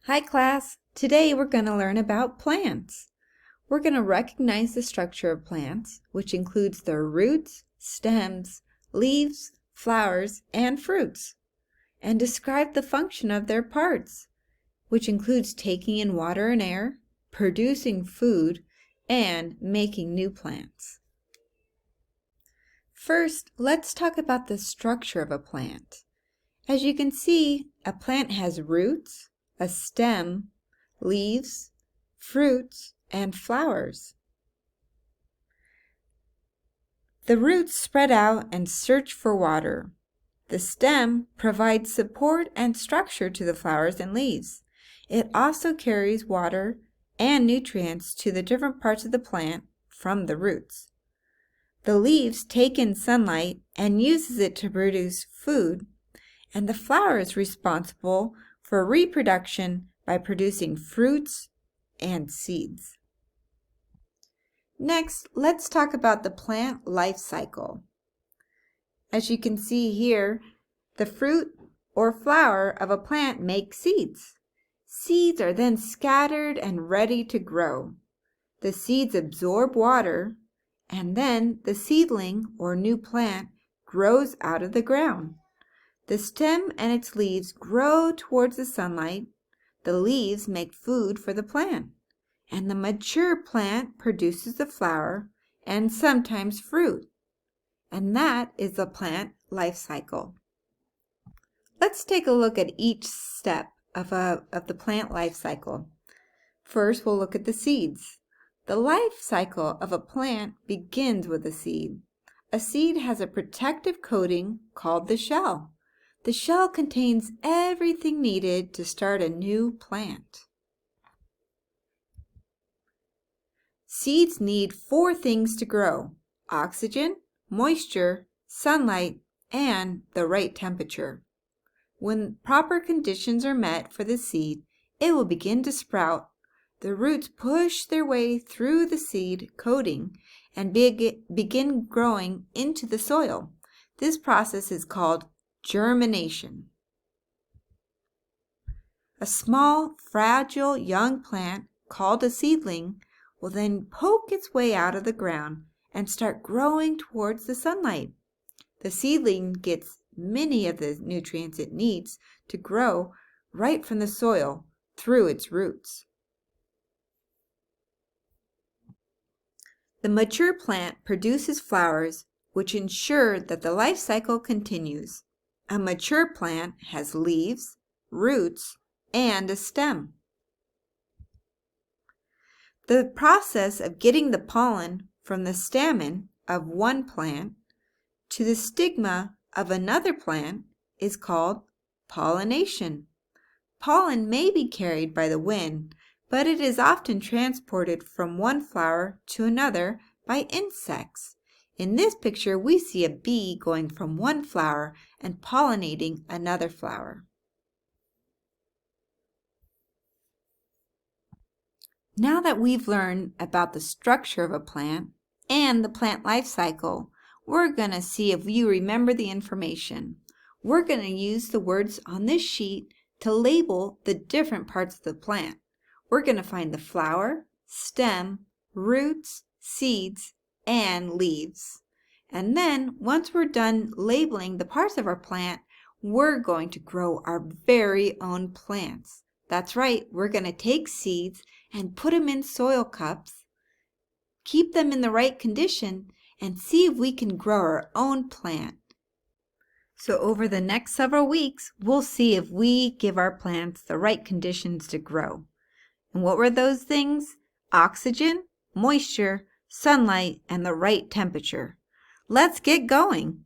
Hi class! Today we're going to learn about plants. We're going to recognize the structure of plants, which includes their roots, stems, leaves, flowers, and fruits, and describe the function of their parts, which includes taking in water and air, producing food, and making new plants. First, let's talk about the structure of a plant. As you can see, a plant has roots, a stem, leaves, fruits, and flowers. The roots spread out and search for water. The stem provides support and structure to the flowers and leaves. It also carries water and nutrients to the different parts of the plant from the roots. The leaves take in sunlight and uses it to produce food, and the flower is responsible for reproduction by producing fruits and seeds. Next, let's talk about the plant life cycle. As you can see here, the fruit or flower of a plant makes seeds. Seeds are then scattered and ready to grow. The seeds absorb water, and then the seedling or new plant grows out of the ground. The stem and its leaves grow towards the sunlight. The leaves make food for the plant, and the mature plant produces the flower and sometimes fruit. And that is the plant life cycle. Let's take a look at each step of the plant life cycle. First, we'll look at the seeds. The life cycle of a plant begins with a seed. A seed has a protective coating called the shell. The shell contains everything needed to start a new plant. Seeds need 4 things to grow: oxygen, moisture, sunlight, and the right temperature. When proper conditions are met for the seed, it will begin to sprout. The roots push their way through the seed coating and begin growing into the soil. This process is called germination. A small, fragile young plant called a seedling will then poke its way out of the ground and start growing towards the sunlight. The seedling gets many of the nutrients it needs to grow right from the soil through its roots. The mature plant produces flowers which ensure that the life cycle continues. A mature plant has leaves, roots, and a stem. The process of getting the pollen from the stamen of one plant to the stigma of another plant is called pollination. Pollen may be carried by the wind, but it is often transported from one flower to another by insects. In this picture, we see a bee going from one flower and pollinating another flower. Now that we've learned about the structure of a plant and the plant life cycle, we're going to see if you remember the information. We're going to use the words on this sheet to label the different parts of the plant. We're going to find the flower, stem, roots, seeds, and leaves. And then once we're done labeling the parts of our plant, we're going to grow our very own plants. That's right, we're going to take seeds and put them in soil cups, keep them in the right condition, and see if we can grow our own plant. So over the next several weeks, we'll see if we give our plants the right conditions to grow. And what were those things? Oxygen, moisture, sunlight, and the right temperature. Let's get going.